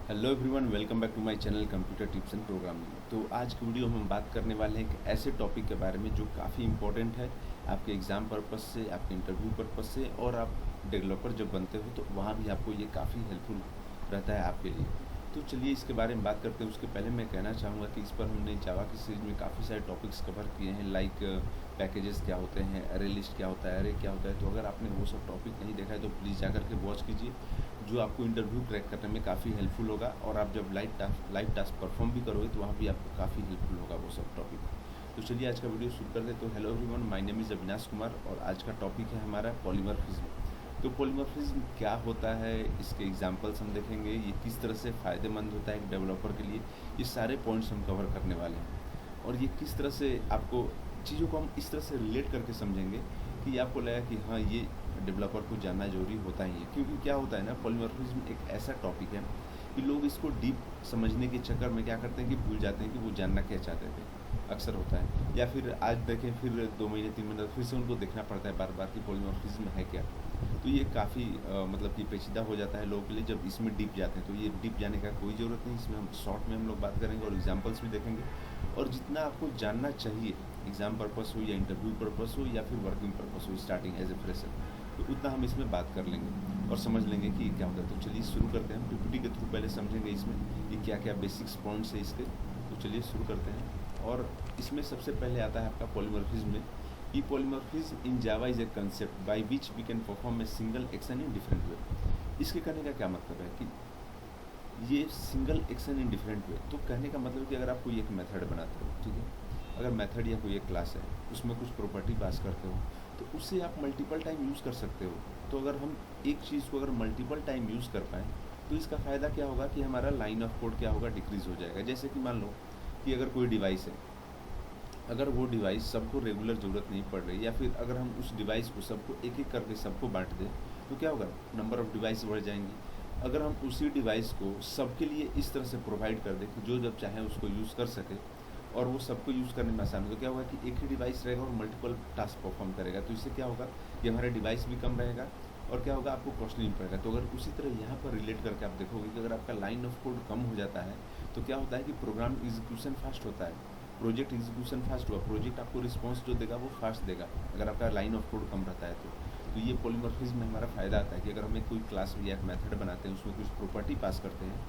Hello everyone, welcome back to my channel computer tips and programming. तो आज की video में हम बात करने वाले हैं एक ऐसे टॉपिक के बारे में जो काफ़ी इंपॉर्टेंट है आपके एग्ज़ाम पर्पस से, आपके इंटरव्यू पर्पस से, और आप डेवलपर जब बनते हो तो वहाँ भी आपको ये काफ़ी हेल्पफुल रहता है आपके लिए। तो चलिए इसके बारे में बात करते हैं। उसके पहले मैं कहना चाहूँगा कि इस पर हमने जावा की सीरीज में काफ़ी सारे टॉपिक्स कवर किए हैं, लाइक पैकेजेस क्या होते हैं, अरे लिस्ट क्या होता है, अरे क्या होता है। तो अगर आपने वो सब टॉपिक नहीं देखा है तो प्लीज़ जा करके वॉच कीजिए, जो आपको इंटरव्यू क्रैक करने में काफ़ी हेल्पफुल होगा। और आप जब लाइव टास्क परफॉर्म भी करोगे तो वहाँ भी आपको काफ़ी हेल्पफुल होगा वो सब टॉपिक। तो चलिए आज का वीडियो शुरू करते हैं। तो hello everyone, my name is Avinash Kumar और आज का टॉपिक है हमारा पॉलीमॉर्फिज्म। तो पॉलीमॉर्फिज्म क्या होता है, इसके एग्जांपल्स हम देखेंगे, ये किस तरह से फ़ायदेमंद होता है एक डेवलपर के लिए, ये सारे पॉइंट्स हम कवर करने वाले हैं। और ये किस तरह से आपको चीज़ों को हम इस तरह से रिलेट करके समझेंगे कि आपको लगा कि हाँ, ये डेवलपर को जानना ज़रूरी होता ही है। क्योंकि क्या होता है ना, पॉलीमॉर्फिज्म एक ऐसा टॉपिक है कि लोग इसको डीप समझने के चक्कर में क्या करते हैं कि भूल जाते हैं कि वो जानना क्या चाहते थे। अक्सर होता है, या फिर आज देखें फिर 2 महीने 3 महीने फिर से उनको देखना पड़ता है बार बार कि पॉलीमॉर्फिज्म है क्या। तो ये काफ़ी मतलब कि पेचीदा हो जाता है लोगों के लिए जब इसमें डीप जाते हैं। तो ये डीप जाने का कोई ज़रूरत नहीं, इसमें हम शॉर्ट में हम लोग बात करेंगे और एग्जांपल्स भी देखेंगे। और जितना आपको जानना चाहिए एग्ज़ाम पर्पस हो या इंटरव्यू पर्पस हो या फिर वर्किंग पर्पस हो, स्टार्टिंग एज ए फ्रेशर, तो उतना हम इसमें बात कर लेंगे और समझ लेंगे कि क्या होता है। तो चलिए शुरू करते हैं। हम पीपीटी के थ्रू पहले समझेंगे इसमें कि क्या क्या बेसिक्स पॉइंट्स है इसके। तो चलिए शुरू करते हैं। और इसमें सबसे पहले आता है आपका पॉलीमॉर्फिज्म में कि polymorphism in Java is a concept by which we can perform a single action in different way. इसके कहने का क्या मतलब है कि ये single action in different way. तो कहने का मतलब कि अगर आप कोई एक मेथड बनाते हो, ठीक है, अगर मेथड या कोई एक क्लास है, उसमें कुछ प्रॉपर्टी पास करते हो, तो उससे आप मल्टीपल टाइम यूज़ कर सकते हो। तो अगर हम एक चीज़ को अगर मल्टीपल टाइम यूज़ कर पाएँ तो इसका फ़ायदा क्या होगा कि हमारा लाइन ऑफ कोड क्या होगा, डिक्रीज़ हो जाएगा। जैसे कि मान लो कि अगर कोई डिवाइस है, अगर वो डिवाइस सबको रेगुलर ज़रूरत नहीं पड़ रही, या फिर अगर हम उस डिवाइस को सबको एक एक करके सबको बांट दें, तो क्या होगा, नंबर ऑफ़ डिवाइस बढ़ जाएंगी। अगर हम उसी डिवाइस को सबके लिए इस तरह से प्रोवाइड कर दें कि जो जब चाहे उसको यूज़ कर सके और वो सबको यूज़ करने में आसान हो, तो क्या होगा कि एक ही डिवाइस रहेगा और मल्टीपल टास्क परफॉर्म करेगा। तो इससे क्या होगा कि हमारा डिवाइस भी कम रहेगा और क्या होगा, आपको कॉस्टली नहीं पड़ेगा। तो अगर उसी तरह यहाँ पर रिलेट करके आप देखोगे कि अगर आपका लाइन ऑफ कोड कम हो जाता है तो क्या होता है कि प्रोग्राम एग्जीक्यूशन फास्ट होता है, प्रोजेक्ट एग्जीक्यूशन फास्ट हुआ, प्रोजेक्ट आपको रिस्पॉन्स जो देगा वो फास्ट देगा अगर आपका लाइन ऑफ कोड कम रहता है तो ये पॉलीमॉर्फिज्म में हमारा फ़ायदा आता है कि अगर हमें कोई क्लास या एक मेथड बनाते हैं, उसमें कुछ प्रॉपर्टी पास करते हैं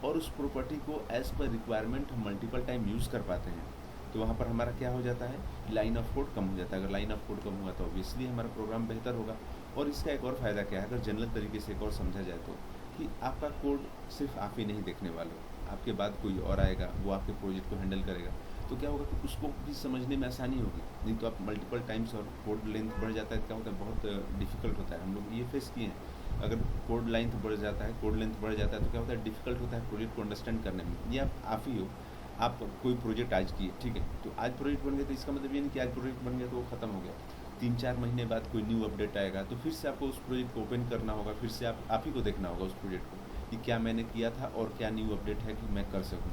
और उस प्रॉपर्टी को एज़ पर रिक्वायरमेंट हम मल्टीपल टाइम यूज़ कर पाते हैं, तो वहाँ पर हमारा क्या हो जाता है, लाइन ऑफ कोड कम हो जाता है। अगर लाइन ऑफ कोड कम हुआ तो ऑब्वियसली हमारा प्रोग्राम बेहतर होगा। और इसका एक और फ़ायदा क्या है, अगर जनरल तरीके से एक और समझा जाए तो, कि आपका कोड सिर्फ आप ही नहीं देखने वाले हो, आपके बाद कोई और आएगा, वो आपके प्रोजेक्ट को हैंडल करेगा। तो क्या होगा कि उसको भी समझने में आसानी होगी। नहीं तो आप मल्टीपल टाइम्स और कोड लेंथ बढ़ जाता है, क्या होता है, बहुत डिफ़िकल्ट होता है। हम लोग ये फेस किए हैं, अगर कोड लेंथ बढ़ जाता है, कोड लेंथ बढ़ जाता है तो क्या होता है, डिफ़िकल्ट होता है प्रोजेक्ट को अंडरस्टैंड करने में। ये आप ही हो, आप कोई प्रोजेक्ट आज किए, ठीक है, तो आज प्रोजेक्ट बन गया, तो इसका मतलब ये नहीं कि आज प्रोजेक्ट बन गया तो वो ख़त्म हो गया। 3-4 महीने बाद कोई न्यू अपडेट आएगा तो फिर से आपको उस प्रोजेक्ट को ओपन करना होगा, फिर से आप ही को देखना होगा उस प्रोजेक्ट को कि क्या मैंने किया था और क्या न्यू अपडेट है कि मैं कर सकूँ।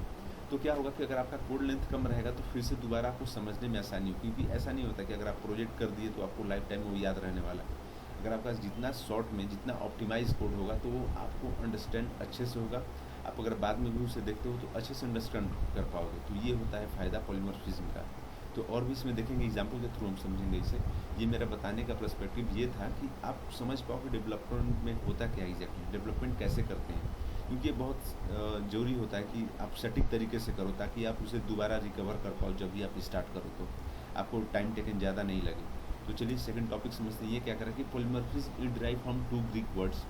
तो क्या होगा कि अगर आपका कोड लेंथ कम रहेगा तो फिर से दोबारा आपको समझने में आसानी होगी, क्योंकि ऐसा नहीं होता कि अगर आप प्रोजेक्ट कर दिए तो आपको लाइफ टाइम वो याद रहने वाला है। अगर आपका जितना शॉर्ट में जितना ऑप्टिमाइज कोड होगा तो वो आपको अंडरस्टैंड अच्छे से होगा। आप अगर बाद में भी उसे देखते हो तो अच्छे से अंडरस्टैंड कर पाओगे। तो ये होता है फ़ायदा पॉलीमॉर्फिज्म का। तो और भी इसमें देखेंगे, एग्जाम्पल के थ्रू हम समझेंगे इसे। ये मेरा बताने का पर्सपेक्टिव ये था कि आप समझ पाओ कि डेवलपमेंट में होता क्या एग्जैक्टली, डेवलपमेंट कैसे करते हैं। क्योंकि ये बहुत ज़रूरी होता है कि आप सटीक तरीके से करो ताकि आप उसे दोबारा रिकवर कर पाओ जब भी आप स्टार्ट करो, तो आपको टाइम टेकन ज़्यादा नहीं लगे। तो चलिए सेकंड टॉपिक समझते हैं। ये क्या करें कि polymorphism is derive from two Greek words,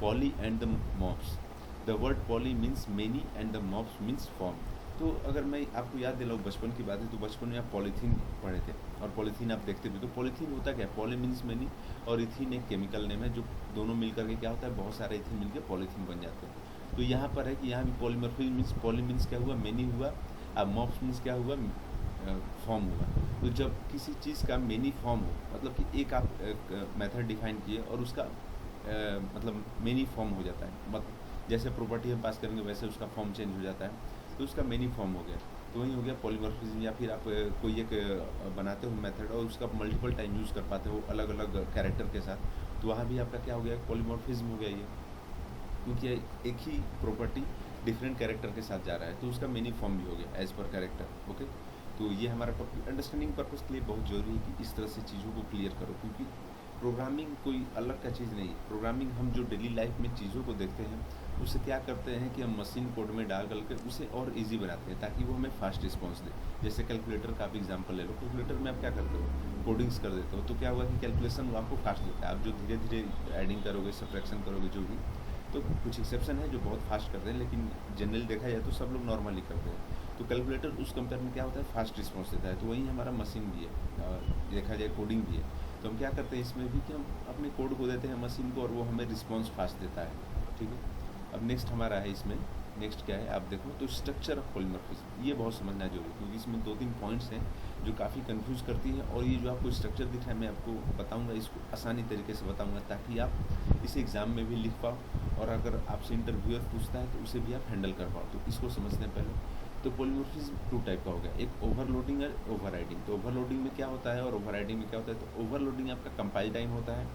poly and the morphs. The word poly means many and the morphs means form. तो अगर मैं आपको याद दिलाऊँ बचपन की बात है, तो बचपन में आप पॉलीथीन पढ़े थे और पॉलीथीन आप देखते भी। तो पॉलीथीन होता क्या है, पॉली मीन्स मेनी और इथीन एक केमिकल नेम है, जो दोनों मिल करके क्या होता है, बहुत सारे इथीन मिलकर पॉलीथीन बन जाते हैं। तो यहाँ पर है कि यहाँ भी पॉलीमॉर्फिज्म मीन्स, पॉली मीन्स क्या हुआ, मेनी हुआ, अब मॉर्फ्स मीन्स क्या हुआ, फॉर्म हुआ। तो जब किसी चीज़ का मेनी फॉर्म हो, मतलब कि एक आप मेथड डिफाइन किए और उसका मतलब मेनी फॉर्म हो जाता है, मतलब जैसे प्रॉपर्टी हम पास करेंगे वैसे उसका फॉर्म चेंज हो जाता है, तो उसका मेनी फॉर्म हो गया। तो वही हो गया पॉलीमॉर्फिज्म। या फिर आप कोई एक बनाते हो मेथड और उसका मल्टीपल टाइम यूज़ कर पाते हो अलग अलग कैरेक्टर के साथ, तो वहाँ भी आपका क्या हो गया, पॉलीमॉर्फिज्म हो गया ये। क्योंकि एक ही प्रॉपर्टी डिफरेंट कैरेक्टर के साथ जा रहा है तो उसका मिनी फॉर्म भी हो गया एज पर कैरेक्टर। ओके, तो ये हमारा टॉपिक अंडरस्टैंडिंग पर्पस के लिए बहुत ज़रूरी है कि इस तरह से चीज़ों को क्लियर करो, क्योंकि प्रोग्रामिंग कोई अलग का चीज़ नहीं है। प्रोग्रामिंग हम जो डेली लाइफ में चीज़ों को देखते हैं उससे क्या करते हैं कि हम मशीन कोड में डाल करके उसे और इजी बनाते हैं ताकि वो हमें फास्ट रिस्पॉन्स दे। जैसे कैलकुलेटर का आप एग्जांपल ले लो, कैलकुलेटर में आप क्या करते हो, कोडिंग्स कर देते हो, तो क्या हुआ कि कैलकुलेशन वो आपको फास्ट देता है। आप जो धीरे धीरे एडिंग करोगे, सब्ट्रैक्शन करोगे, जो भी, तो कुछ एक्सेप्शन है जो बहुत फास्ट करते हैं, लेकिन जनरली देखा जाए तो सब लोग नॉर्मली करते हैं। तो कैलकुलेटर उस कंपेयर में क्या होता है, फास्ट रिस्पॉन्स देता है। तो वहीं हमारा मशीन भी है, देखा जाए कोडिंग भी है। तो हम क्या करते हैं इसमें भी कि हम अपने कोड को देते हैं मशीन को और वो हमें रिस्पॉन्स फास्ट देता है। ठीक है, अब नेक्स्ट हमारा है इसमें, नेक्स्ट क्या है आप देखो तो स्ट्रक्चर ऑफ पॉलीमॉर्फिज्म। ये बहुत समझना जरूरी है क्योंकि इसमें 2-3 पॉइंट्स हैं जो काफ़ी कंफ्यूज करती है। और ये जो आपको स्ट्रक्चर दिख रहा है मैं आपको बताऊंगा, इसको आसानी तरीके से बताऊंगा ताकि आप इसे एग्ज़ाम में भी लिख पाओ और अगर आपसे इंटरव्यूअर पूछता है तो उसे भी आप हैंडल कर पाओ। तो इसको समझते हैं पहले। तो पॉलीमॉर्फिज्म 2 टाइप का हो गया, एक ओवरलोडिंग और ओवरराइडिंग। तो ओवरलोडिंग में क्या होता है और ओवरराइडिंग में क्या होता है, तो ओवरलोडिंग आपका कंपाइल टाइम होता है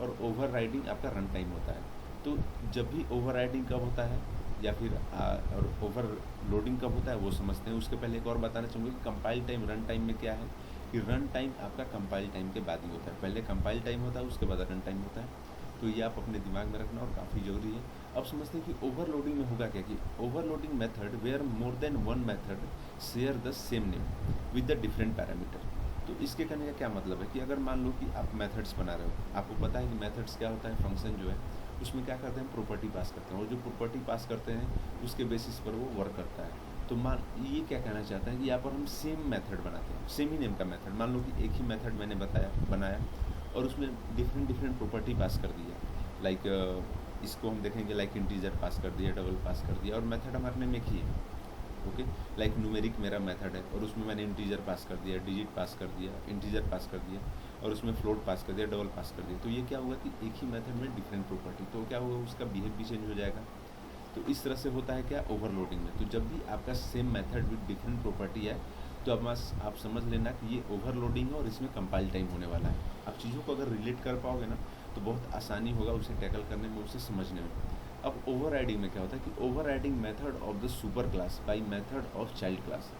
और ओवरराइडिंग आपका रन टाइम होता है। तो जब भी ओवरराइडिंग कब होता है या फिर और ओवरलोडिंग कब होता है वो समझते हैं। उसके पहले एक और बताना चाहूँगा कि कंपाइल टाइम रन टाइम में क्या है कि रन टाइम आपका कंपाइल टाइम के बाद ही होता है। पहले कंपाइल टाइम होता है उसके बाद रन टाइम होता है। तो ये आप अपने दिमाग में रखना और काफ़ी ज़रूरी है। अब समझते हैं कि ओवरलोडिंग में होगा क्या कि overloading method where more than one method share the same name with the different parameter. तो इसके कहने का क्या मतलब है कि अगर मान लो कि आप मेथड्स बना रहे हो, आपको पता है कि मेथड्स क्या होता है, फंक्शन जो है उसमें क्या करते हैं, प्रॉपर्टी पास करते हैं और जो प्रॉपर्टी पास करते हैं उसके बेसिस पर वो वर्क करता है। तो मान ये क्या कहना चाहते हैं कि यहाँ पर हम सेम मेथड बनाते हैं, सेम ही नेम का मेथड। मान लो कि एक ही मेथड मैंने बनाया और उसमें डिफरेंट डिफरेंट प्रॉपर्टी पास कर दिया। लाइक इसको हम देखेंगे, लाइक इंटीजर पास कर दिया, डबल पास कर दिया और मेथड हमारे में एक ही है। ओके, लाइक न्यूमेरिक मेरा मेथड है और उसमें मैंने इंटीजर पास कर दिया, डिजिट पास कर दिया, इंटीजर पास कर दिया और उसमें फ्लोट पास कर दिया, डबल पास कर दिया। तो ये क्या हुआ कि एक ही मेथड में डिफरेंट प्रॉपर्टी, तो क्या हुआ उसका बिहेव भी चेंज हो जाएगा। तो इस तरह से होता है क्या, ओवरलोडिंग में। तो जब भी आपका same method with different property है तो अब आप समझ लेना कि ये ओवरलोडिंग है और इसमें कंपाइल टाइम होने वाला है। आप चीज़ों को अगर रिलेट कर पाओगे ना तो बहुत आसानी होगा उसे टैकल करने में, उसे समझने में। अब ओवरराइडिंग में क्या होता है कि overriding method of the super class by method of child class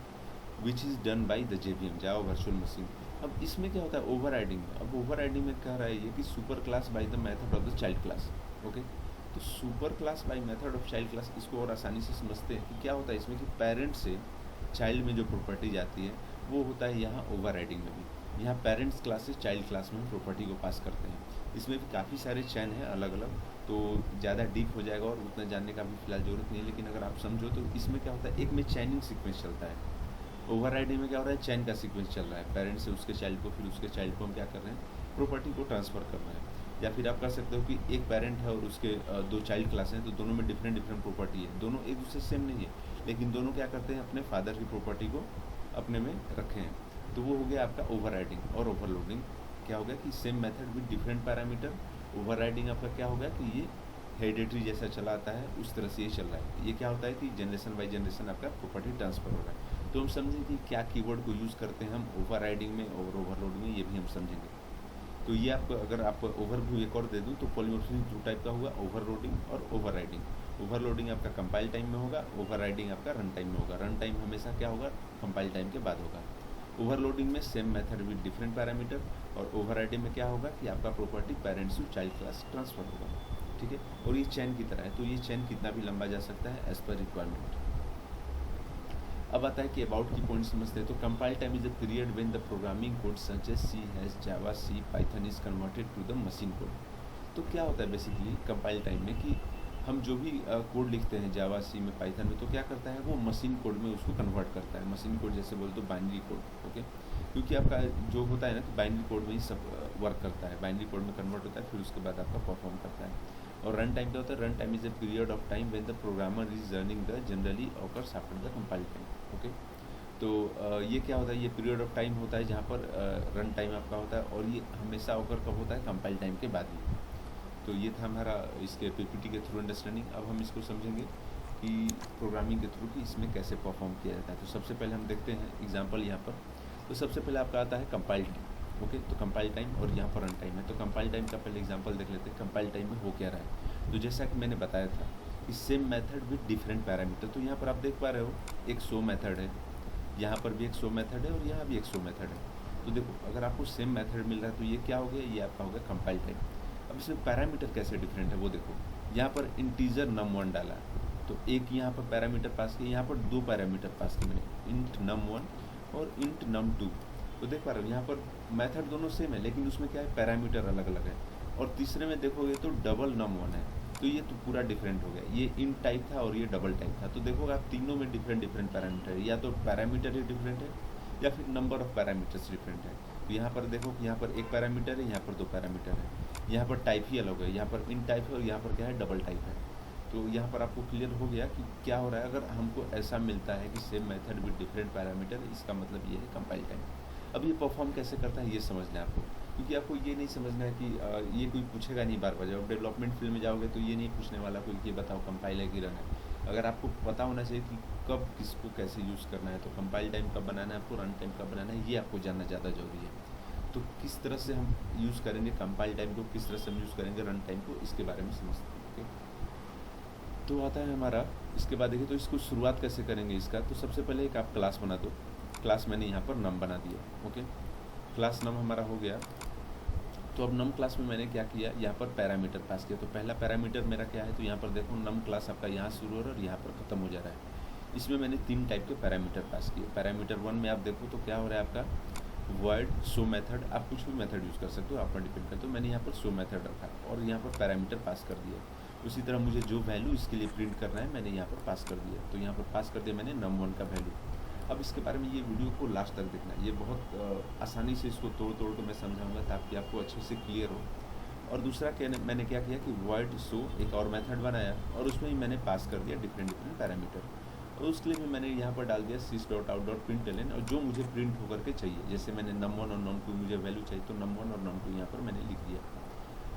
which is done by the JVM, Java virtual machine. अब इसमें क्या होता है ओवरराइडिंग में, अब ओवरराइडिंग में कह रहा है ये कि super class by the method of the child class. Okay, तो super class by method of child class, इसको और आसानी से समझते हैं कि क्या होता है इसमें कि पेरेंट से चाइल्ड में जो प्रॉपर्टी जाती है वो होता है यहाँ ओवरराइडिंग में भी। यहाँ पेरेंट्स क्लास से चाइल्ड क्लास में प्रॉपर्टी को पास करते हैं। इसमें भी काफ़ी सारे चैन हैं अलग अलग, तो ज़्यादा डीप हो जाएगा और उतना जानने का भी फिलहाल ज़रूरत नहीं है। लेकिन अगर आप समझो तो इसमें क्या होता है, एक में चैनिंग सीक्वेंस चलता है। ओवरराइडिंग में क्या हो रहा है, चैन का सीक्वेंस चल रहा है, पेरेंट्स से उसके चाइल्ड को, फिर उसके चाइल्ड को हम क्या कर रहे हैं, प्रॉपर्टी को ट्रांसफ़र कर रहे हैं। या फिर आप कर सकते हो कि एक पेरेंट है और उसके 2 चाइल्ड क्लास हैं, तो दोनों में डिफरेंट डिफरेंट प्रॉपर्टी है, दोनों एक दूसरे सेम नहीं है, लेकिन दोनों क्या करते हैं अपने फादर की प्रॉपर्टी को अपने में रखे हैं। तो वो हो गया आपका ओवरराइडिंग। और ओवरलोडिंग क्या हो गया कि same method with different parameter. Overriding आपका क्या हो गया कि ये हेरिडेटरी जैसा चला आता है उस तरह से ये चल रहा है। ये क्या होता है कि जनरेशन बाई जनरेशन आपका प्रॉपर्टी ट्रांसफ़र हो रहा है। तो हम समझें कि क्या कीवर्ड को यूज़ करते हैं हम ओवरराइडिंग में और ओवरलोड में, ये भी हम समझेंगे। तो ये आपको अगर आपको ओवरव्यू एक और दे दूँ तो पॉलीमॉर्फिज्म 2 टाइप का हुआ, ओवरलोडिंग और ओवरराइडिंग। ओवरलोडिंग आपका कंपाइल टाइम में होगा, ओवरराइडिंग आपका रन टाइम में होगा। रन टाइम हमेशा क्या होगा, कंपाइल टाइम के बाद होगा। ओवरलोडिंग में same method with different parameter और ओवरराइडिंग में क्या होगा कि आपका property parents to child class transfer होगा। ठीक है, और ये चैन की तरह है, तो ये चैन कितना भी लंबा जा सकता है एज पर रिक्वायरमेंट। अब आता है कि अबाउट की पॉइंट समझते हैं। तो compile time is the period when the programming code such as C has Java C Python is converted to the machine code. तो क्या होता है बेसिकली कंपाइल टाइम में कि हम जो भी कोड लिखते हैं जावा सी में, पाइथन में, तो क्या करता है वो मशीन कोड में उसको कन्वर्ट करता है। मशीन कोड जैसे बोल तो बाइनरी कोड। ओके, क्योंकि आपका जो होता है ना कि बाइनरी कोड में ही सब वर्क करता है, बाइनरी कोड में कन्वर्ट होता है, फिर उसके बाद आपका परफॉर्म करता है। और रन टाइम क्या होता है, run time is a period of time when the programmer is running the generally occurs after the compile time. Okay, तो ये क्या होता है, ये पीरियड ऑफ टाइम होता है जहाँ पर रन टाइम आपका होता है और ये हमेशा ऑकर कब होता है, कंपाइल टाइम के बाद ही। तो ये था हमारा इसके PPT के थ्रू अंडरस्टैंडिंग। अब हम इसको समझेंगे कि प्रोग्रामिंग के थ्रू कि इसमें कैसे परफॉर्म किया जाता है। तो सबसे पहले हम देखते हैं एग्जांपल यहाँ पर। तो सबसे पहले आपका आता है कंपाइल टाइम। ओके, तो कंपाइल टाइम और यहाँ पर रन टाइम है। तो कंपाइल टाइम का पहले एग्जांपल देख लेते हैं, कंपाइल टाइम में हो क्या रहा है। तो जैसा कि मैंने बताया था कि same method with different parameter. तो यहाँ पर आप देख पा रहे हो एक शो मेथड है, यहाँ पर भी एक शो मेथड है और यहाँ भी एक शो मेथड है। तो देखो अगर आपको सेम मेथड मिल रहा है तो ये क्या हो गया, ये आपका हो गया कंपाइल टाइम। अब इसमें पैरामीटर कैसे डिफरेंट है वो देखो, यहाँ पर इंटीजर num1 डाला, तो एक यहाँ पर पैरामीटर पास किया, यहाँ पर दो पैरामीटर पास किए मैंने, इंट num1 और इंट num2। तो देख पा रहे हो यहाँ पर मेथड दोनों सेम है लेकिन उसमें क्या है, पैरामीटर अलग अलग है। और तीसरे में देखोगे तो डबल num1 है, तो ये तो पूरा डिफरेंट हो गया, ये इंट टाइप था और ये डबल टाइप था। तो देखोगे आप तीनों में डिफरेंट पैरामीटर है, या तो पैरामीटर ही डिफरेंट है या फिर नंबर ऑफ पैरामीटर्स डिफरेंट है। तो यहाँ पर देखो कि यहाँ पर एक पैरामीटर है, यहाँ पर दो पैरामीटर है, यहाँ पर टाइप ही अलग है, यहाँ पर इन टाइप है और यहाँ पर क्या है, डबल टाइप है। तो यहाँ पर आपको क्लियर हो गया कि क्या हो रहा है। अगर हमको ऐसा मिलता है कि same method with different parameter, इसका मतलब ये है कंपाइल टाइम। अब ये परफॉर्म कैसे करता है ये समझना है आपको, क्योंकि आपको ये नहीं समझना है कि ये कोई पूछेगा नहीं बार बार। जब डेवलपमेंट फील्ड में जाओगे तो ये नहीं पूछने वाला कोई कि बताओ कंपाइल है कि रन है। अगर आपको पता होना चाहिए कि कब किसको कैसे यूज़ करना है, तो कंपाइल टाइम कब बनाना है आपको, रन टाइम कब बनाना है, ये आपको जानना ज़्यादा जरूरी है। तो किस तरह से हम यूज़ करेंगे कंपाइल टाइम को, किस तरह से हम यूज़ करेंगे रन टाइम को, इसके बारे में समझते हैं। ओके, तो आता है हमारा, इसके बाद देखिए तो इसको शुरुआत कैसे करेंगे इसका। तो सबसे पहले एक आप क्लास बना दो। क्लास मैंने यहाँ पर नम बना दिया। ओके, क्लास नम हमारा हो गया। तो अब नम क्लास में मैंने क्या किया, यहाँ पर पैरामीटर पास किया। तो पहला पैरामीटर मेरा क्या है, तो यहाँ पर देखो नम क्लास आपका यहाँ शुरू हो रहा है और यहाँ पर ख़त्म हो जा रहा है। इसमें मैंने तीन टाइप के पैरामीटर पास किए। पैरामीटर 1 में आप देखो तो क्या हो रहा है आपका, वर्ड शो मेथड, आप कुछ भी मेथड यूज़ कर सकते हो, आप पर डिपेंड करते हो। मैंने यहाँ पर शो मेथड रखा और यहाँ पर पैरामीटर पास कर दिया। उसी तरह मुझे जो वैल्यू इसके लिए प्रिंट करना है मैंने यहाँ पर पास कर दिया। तो यहाँ पर पास कर दिया मैंने num1 का वैल्यू। अब इसके बारे में ये वीडियो को लास्ट तक देखना, ये बहुत आसानी से इसको तोड़ तोड़ के मैं समझाऊंगा ताकि आपको अच्छे से क्लियर हो। और दूसरा क्या मैंने क्या किया कि वर्ड शो एक और मेथड बनाया और उसमें ही मैंने पास कर दिया डिफरेंट पैरामीटर। और उसके लिए भी मैंने यहाँ पर डाल दिया sys.out.println, और जो मुझे प्रिंट होकर के चाहिए, जैसे मैंने num1 और num2 मुझे वैल्यू चाहिए तो num1 और num2 यहाँ पर मैंने लिख दिया।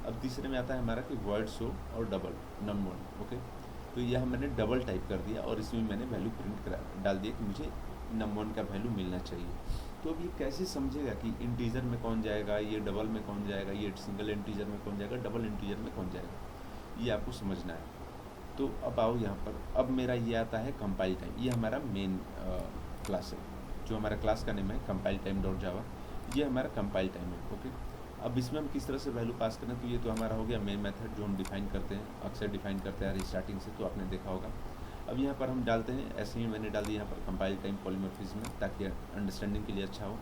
अब तीसरे में आता है हमारा कि वर्ड शो और डबल num1। ओके, तो यह मैंने डबल टाइप कर दिया और इसमें मैंने वैल्यू प्रिंट करा डाल दिया कि मुझे num1 का वैल्यू मिलना चाहिए। तो अब ये कैसे समझेगा कि इंटीजर में कौन जाएगा, ये डबल में कौन जाएगा, ये सिंगल इंटीजर में कौन जाएगा, डबल इंटीजर में कौन जाएगा, ये आपको समझना है। तो अब आओ यहाँ पर, अब मेरा ये आता है कंपाइल टाइम। ये हमारा मेन क्लास है, जो हमारा क्लास का नेम है कंपाइल टाइम डॉट जावा, ये हमारा कंपाइल टाइम है। ओके, अब इसमें हम किस तरह से वैल्यू पास करें, तो ये तो हमारा हो गया मेन मेथड जो हम डिफाइन करते हैं, अक्सर डिफाइन करते हैं स्टार्टिंग से, तो आपने देखा होगा। अब यहाँ पर हम डालते हैं, ऐसे ही मैंने डाल दिया यहाँ पर कंपाइल टाइम पॉलीमॉर्फिज्म में, ताकि अंडरस्टैंडिंग के लिए अच्छा हो।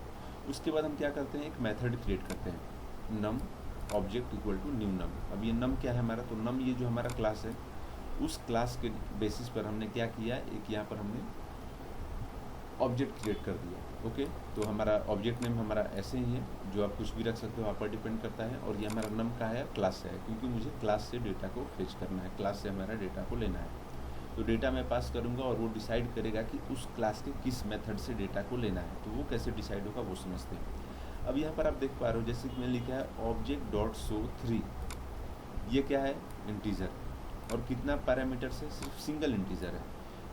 उसके बाद हम क्या करते हैं, एक मेथड क्रिएट करते हैं, नम ऑब्जेक्ट इक्वल टू न्यू नम। अब ये नम क्या है हमारा, तो नम ये जो हमारा क्लास है, उस क्लास के बेसिस पर हमने क्या किया, एक यहाँ पर हमने ऑब्जेक्ट क्रिएट कर दिया। ओके, तो हमारा ऑब्जेक्ट नेम हमारा ऐसे ही है, जो आप कुछ भी रख सकते हो, आप पर डिपेंड करता है। और ये हमारा नम का है, क्लास से है, क्योंकि मुझे क्लास से डेटा को फेच करना है, क्लास से हमारा डेटा को लेना है। तो डेटा मैं पास करूँगा और वो डिसाइड करेगा कि उस क्लास के किस मेथड से डेटा को लेना है। तो वो कैसे डिसाइड होगा वो समझते हैं। अब यहाँ पर आप देख पा रहे हो, जैसे कि मैंने लिखा है ऑब्जेक्ट डॉट शो 3, ये क्या है, इंटीजर, और कितना पैरामीटर से, सिर्फ सिंगल इंटीजर है।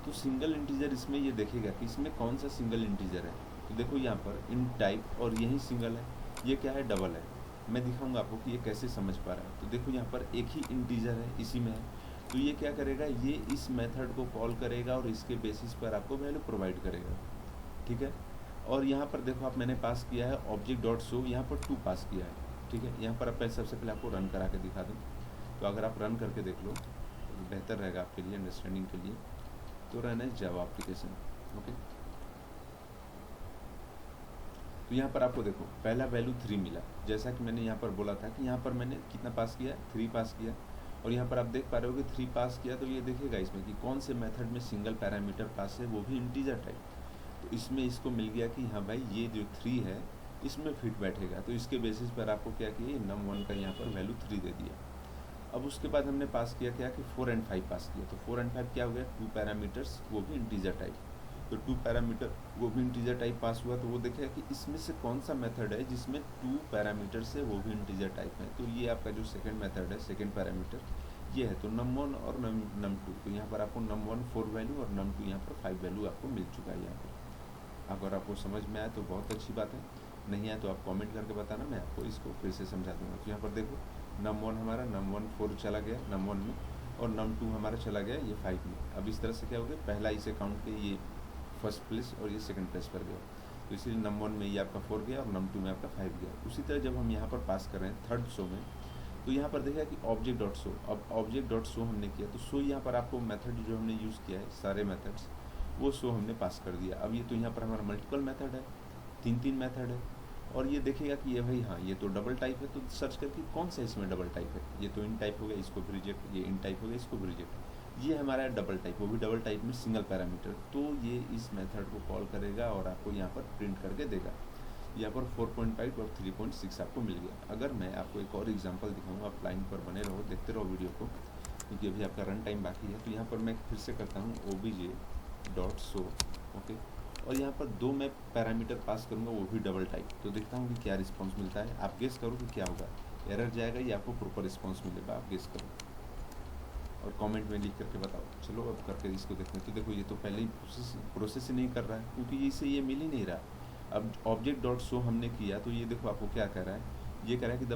तो सिंगल इंटीजर इसमें ये देखेगा कि इसमें कौन सा सिंगल इंटीजर है। तो देखो यहाँ पर इन टाइप, और यही सिंगल है, ये क्या है, डबल है। मैं दिखाऊंगा आपको कि ये कैसे समझ पा रहा है। तो देखो यहाँ पर एक ही इंटीजर है, इसी में है, तो ये क्या करेगा, ये इस मेथड को कॉल करेगा और इसके बेसिस पर आपको वैल्यू प्रोवाइड करेगा। ठीक है, और यहाँ पर देखो आप मैंने पास किया है ऑब्जेक्ट डॉट शो, यहाँ पर 2 पास किया है। ठीक है, यहाँ पर आप सबसे पहले आपको रन करा के दिखा दूँ। तो अगर आप रन करके देख लो तो बेहतर रहेगा आपके लिए, अंडरस्टैंडिंग के लिए। तो रन है जावा एप्लीकेशन। ओके, तो यहाँ पर आपको देखो पहला वैल्यू 3 मिला, जैसा कि मैंने यहाँ पर बोला था कि यहाँ पर मैंने कितना पास किया, 3 पास किया। और यहाँ पर आप देख पा रहे हो कि 3 पास किया, तो ये देखेगा इसमें कि कौन से मेथड में सिंगल पैरामीटर पास है, वो भी इंटीजर टाइप। तो इसमें इसको मिल गया कि हाँ भाई ये जो 3 है इसमें फिट बैठेगा। तो इसके बेसिस पर आपको क्या किया, num1 का यहाँ पर वैल्यू 3 दे दिया। अब उसके बाद हमने पास किया क्या कि 4 एंड 5 पास किया। तो 4 एंड 5 क्या हो गया, 2 पैरामीटर्स, वो भी इंटीजर टाइप। तो 2 पैरामीटर वो भी इंटीजर टाइप पास हुआ। तो वो देखेगा कि इसमें से कौन सा मेथड है जिसमें 2 पैरामीटर से वो भी इंटीजर टाइप है। तो ये आपका जो सेकंड मेथड है, सेकंड पैरामीटर ये है। तो num1 और num2, तो यहाँ पर आपको num1 4 वैल्यू और num2 यहाँ पर 5 वैल्यू आपको मिल चुका है। यहाँ पर अगर आपको समझ में आए तो बहुत अच्छी बात है, नहीं आए तो आप कमेंट करके बताना, मैं आपको इसको फिर से समझा दूँगा। तो यहाँ पर देखो num1 हमारा num1 4 चला गया num1 में, और num2 हमारा चला गया ये 5 में। अब इस तरह से क्या हो गया, पहला इसे काउंट किया ये फर्स्ट प्लेस और ये सेकंड प्लेस पर गया, तो इसलिए num1 में ये आपका 4 गया और num2 में आपका 5 गया। उसी तरह जब हम यहाँ पर पास कर रहे हैं थर्ड शो में, तो यहाँ पर देखा कि ऑब्जेक्ट डॉट शो, अब ऑब्जेक्ट डॉट शो हमने किया तो शो यहाँ पर आपको मेथड जो हमने यूज़ किया है सारे मेथड्स वो शो हमने पास कर दिया। अब ये तो यहाँ पर हमारा मल्टीपल मेथड है, तीन मेथड है, और ये देखेगा कि ये भाई हाँ ये तो डबल टाइप है, तो सर्च करके कौन सा इसमें डबल टाइप है, ये तो इन टाइप हो गया इसको भी रिजेक्ट, ये इन टाइप हो गया इसको भी रिजेक्ट, ये हमारा डबल टाइप, वो भी डबल टाइप में सिंगल पैरामीटर, तो ये इस मेथड को कॉल करेगा और आपको यहाँ पर प्रिंट करके देगा। यहाँ पर 4.5 और 3.6 आपको मिल गया। अगर मैं आपको एक और एग्जांपल दिखाऊंगा, आप लाइन पर बने रहो, देखते रहो वीडियो को, क्योंकि अभी आपका रन टाइम बाकी है। तो यहाँ पर मैं फिर से करता हूँ obj.show, ओके, और यहाँ पर 2 मैं पैरामीटर पास करूँगा, वो भी डबल टाइप, तो देखता हूँ कि क्या रिस्पॉन्स मिलता है। आप गेस करो कि क्या होगा, एरर जाएगा या आपको प्रॉपर रिस्पॉन्स मिलेगा, आप गेस करो और कमेंट में लिख करके बताओ। चलो अब करके इसको देखते हैं। तो देखो ये तो पहले ही प्रोसेस ही नहीं कर रहा है, क्योंकि इसे ये मिल ही नहीं रहा। अब ऑब्जेक्ट डॉट शो हमने किया तो ये देखो आपको क्या कह रहा है, ये कह रहा है कि the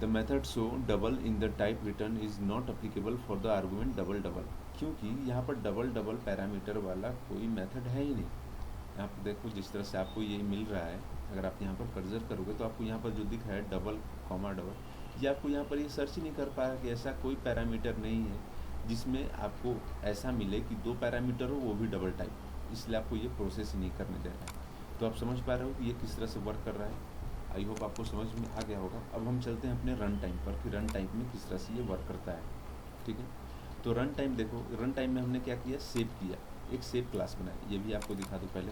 method show double in the type return is not applicable for the argument double double, क्योंकि यहाँ पर डबल डबल पैरामीटर वाला कोई मेथड है ही नहीं। यहाँ पर देखो जिस तरह से आपको ये मिल रहा है, अगर आप यहाँ पर कर्सर करोगे तो आपको यहाँ पर जो दिख रहा है डबल कॉमा डबल, ये आपको यहाँ पर ये सर्च ही नहीं कर पा रहा कि ऐसा कोई पैरामीटर नहीं है जिसमें आपको ऐसा मिले कि 2 पैरामीटर हो वो भी डबल टाइप, इसलिए आपको ये प्रोसेस ही नहीं करने दे रहा है। तो आप समझ पा रहे हो कि ये किस तरह से वर्क कर रहा है। आई होप आपको समझ में आ गया होगा। अब हम चलते हैं अपने रन टाइम पर कि रन टाइम में किस तरह से ये वर्क करता है, ठीक है। तो रन टाइम देखो, रन टाइम में हमने क्या किया, सेव किया, एक सेव क्लास बनाया, ये भी आपको दिखा दूँ पहले।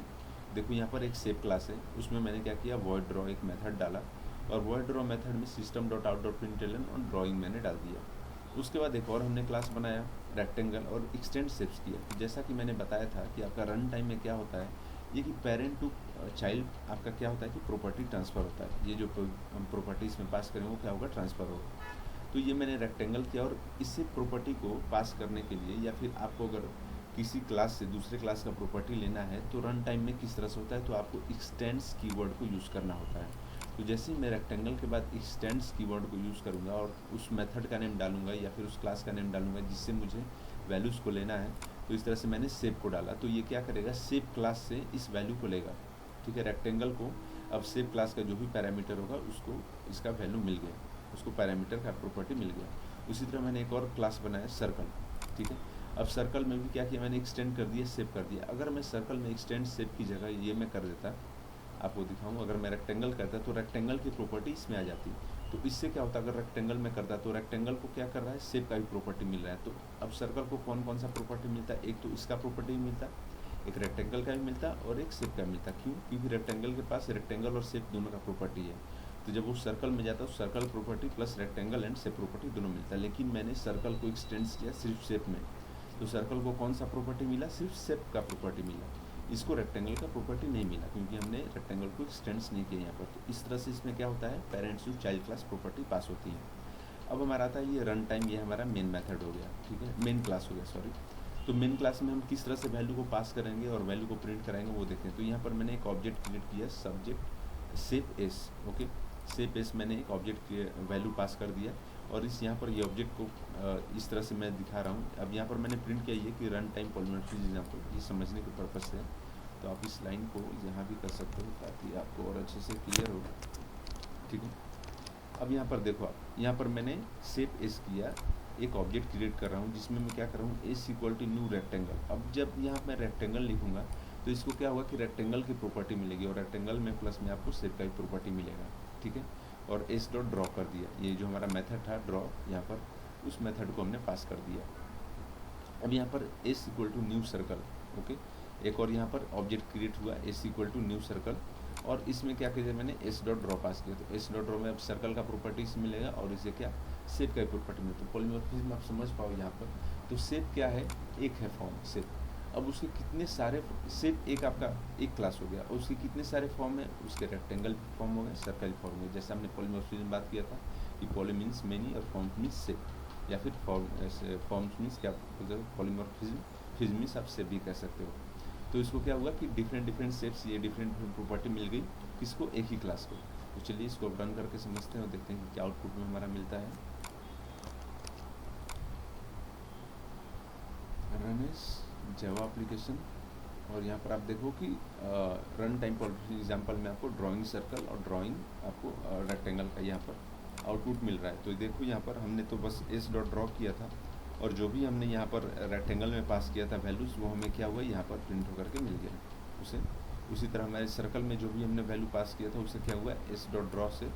देखो यहाँ पर एक सेव क्लास है, उसमें मैंने क्या किया, वॉइड ड्रॉ एक मेथड डाला, और वॉइड ड्रॉ मेथड में system dot out dot println और ड्राइंग मैंने डाल दिया। उसके बाद एक और हमने क्लास बनाया रेक्टेंगल और एक्सटेंड शेप्स किया। जैसा कि मैंने बताया था कि आपका रन टाइम में क्या होता है, ये कि पेरेंट टू चाइल्ड आपका क्या होता है कि प्रॉपर्टी ट्रांसफ़र होता है, ये जो हम प्रॉपर्टीज़ में पास करेंगे वो क्या होगा, ट्रांसफ़र होगा। तो ये मैंने रेक्टेंगल किया, और इससे प्रॉपर्टी को पास करने के लिए या फिर आपको अगर किसी क्लास से दूसरे क्लास का प्रॉपर्टी लेना है तो रन टाइम में किस तरह से होता है, तो आपको एक्सटेंड्स कीवर्ड को यूज़ करना होता है। तो जैसे ही मैं रेक्टेंगल के बाद एक्सटेंड्स कीवर्ड को यूज़ करूँगा और उस मेथड का नेम डालूंगा या फिर उस क्लास का नेम डालूंगा जिससे मुझे वैल्यूज़ को लेना है, तो इस तरह से मैंने सेव को डाला, तो ये क्या करेगा, सेव क्लास से इस वैल्यू को लेगा, ठीक है। रेक्टेंगल को अब सेव क्लास का जो भी पैरामीटर होगा उसको इसका वैल्यू मिल गया, उसको पैरामीटर का प्रॉपर्टी मिल गया। उसी तरह मैंने एक और क्लास बनाया सर्कल, ठीक है। अब सर्कल में भी क्या किया, मैंने एक्सटेंड कर दिया, सेव कर दिया। अगर मैं सर्कल में एक्सटेंड सेव की जगह ये मैं कर देता, आपको दिखाऊंगा, अगर मैं रेक्टेंगल करता तो रेक्टेंगल की प्रॉपर्टी इसमें आ जाती। तो इससे क्या होता, अगर रेक्टेंगल में करता तो रेक्टेंगल को क्या कर रहा है, शेप का भी प्रॉपर्टी मिल रहा है। तो अब सर्कल को कौन कौन सा प्रॉपर्टी मिलता है, एक तो इसका प्रॉपर्टी मिलता, एक रेक्टेंगल का भी मिलता और एक शेप का मिलता। क्यों, क्योंकि रेक्टेंगल के पास रेक्टेंगल और शेप दोनों का प्रॉपर्टी है। तो जब वो सर्कल में जाता है तो circle property plus rectangle and shape property दोनों मिलता है। लेकिन मैंने सर्कल को एक्सटेंड किया सिर्फ शेप में, तो सर्कल को कौन सा प्रॉपर्टी मिला, सिर्फ शेप का प्रॉपर्टी मिला, इसको रेक्टेंगल का प्रॉपर्टी नहीं मिला, क्योंकि हमने रेक्टेंगल को एक्सटेंड्स नहीं किया यहाँ पर। तो इस तरह से इसमें क्या होता है, parents to child class property pass होती है। अब हमारा आता है ये रन टाइम, ये हमारा मेन मेथड हो गया, ठीक है, मेन क्लास हो गया, सॉरी। तो मेन क्लास में हम किस तरह से वैल्यू को पास करेंगे और वैल्यू को प्रिंट कराएंगे वो देखते हैं। तो यहाँ पर मैंने एक ऑब्जेक्ट क्रिएट किया, subject shape S, okay, shape S मैंने एक ऑब्जेक्ट वैल्यू पास कर दिया, और इस यहाँ पर ये ऑब्जेक्ट को इस तरह से मैं दिखा रहा हूँ। अब यहाँ पर मैंने प्रिंट किया ये कि रन टाइम पॉलीमॉर्फिज्म एग्जांपल, ये समझने के पर्पज़ से। तो आप इस लाइन को यहाँ भी कर सकते हो ताकि आपको और अच्छे से क्लियर हो, ठीक है। अब यहाँ पर देखो, आप यहाँ पर मैंने शेप एस किया, एक ऑब्जेक्ट क्रिएट कर रहा हूँ जिसमें मैं क्या कर रहा हूँ, S equal to new rectangle. अब जब यहाँ मैं रेक्टेंगल लिखूँगा तो इसको क्या होगा कि रेक्टेंगल की प्रॉपर्टी मिलेगी, और रेक्टेंगल में प्लस में आपको शेप का भी प्रॉपर्टी मिलेगा, ठीक है। और एस डॉट ड्रॉ कर दिया, ये जो हमारा मेथड था ड्रॉ, यहाँ पर उस मेथड को हमने पास कर दिया। अब यहाँ पर S equal to new circle, okay, एक और यहाँ पर ऑब्जेक्ट क्रिएट हुआ S equal to new circle, और इसमें क्या किया मैंने एस डॉट ड्रॉ पास किया। तो एस डॉट ड्रॉ में अब सर्कल का प्रॉपर्टीज मिलेगा और इसे क्या शेप का प्रॉपर्टी मिलेगा। तो पॉलीमॉर्फिज्म आप समझ पाओ यहाँ पर। तो शेप क्या है, एक है फॉर्म शेप, अब उसके कितने सारे शेप, एक आपका एक क्लास हो गया, और उसके कितने सारे फॉर्म है, उसके रेक्टेंगल फॉर्म हो गए, सर्कल फॉर्म हो गए। जैसे हमने पॉलीमॉर्फिज्म बात किया था कि पॉली मीन्स मेनी और फॉर्म मीन्स शेप, या फिर फॉर्म्स मीन्स क्या बोलते हो, पॉलीमॉर्फिज्म, फिज्म मीन्स आप शेप भी कह सकते हो। तो इसको क्या हुआ कि डिफरेंट शेप्स, ये डिफरेंट प्रॉपर्टी मिल गई किसको, एक ही क्लास को। तो चलिए इसको रन करके समझते हैं और देखते हैं कि क्या आउटपुट में हमारा मिलता है। Run as Java application. और यहाँ पर आप देखो कि रन टाइम फॉर एग्जाम्पल में आपको ड्राइंग सर्कल और ड्राइंग आपको रेक्टेंगल का यहाँ पर आउटपुट मिल रहा है। तो देखो यहाँ पर हमने तो बस एस डॉट ड्रॉ किया था, और जो भी हमने यहाँ पर रेक्टेंगल में पास किया था वैल्यूज़, वो हमें क्या हुआ यहाँ पर प्रिंट होकर के मिल गया उसे। उसी तरह हमारे सर्कल में जो भी हमने वैल्यू पास किया था उसे क्या हुआ, एस डॉट ड्रॉ से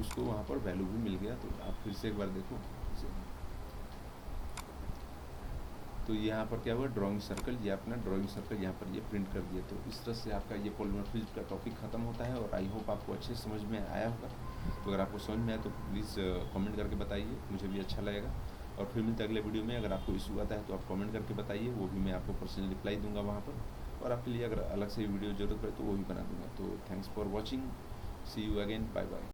उसको वहाँ पर वैल्यू भी मिल गया। तो आप फिर से एक बार देखो इसे। तो यहाँ पर क्या हुआ, ड्राइंग सर्कल, ये अपना ड्राइंग सर्कल यहाँ पर ये प्रिंट कर दिया। तो इस तरह से आपका ये पॉलीमॉर्फिज्म का टॉपिक ख़त्म होता है, और आई होप आपको अच्छे समझ में आया होगा। तो अगर आपको समझ में आया तो प्लीज़ कमेंट करके बताइए, मुझे भी अच्छा लगेगा। और फिर मिलते अगले वीडियो में। अगर आपको इशू आता है तो आप कमेंट करके बताइए, वो भी मैं आपको पर्सनल रिप्लाई दूंगा वहाँ पर। और आपके लिए अगर अलग से वीडियो जरूरत पड़े तो वो भी बना दूंगा। तो thanks for watching, see you again, bye bye.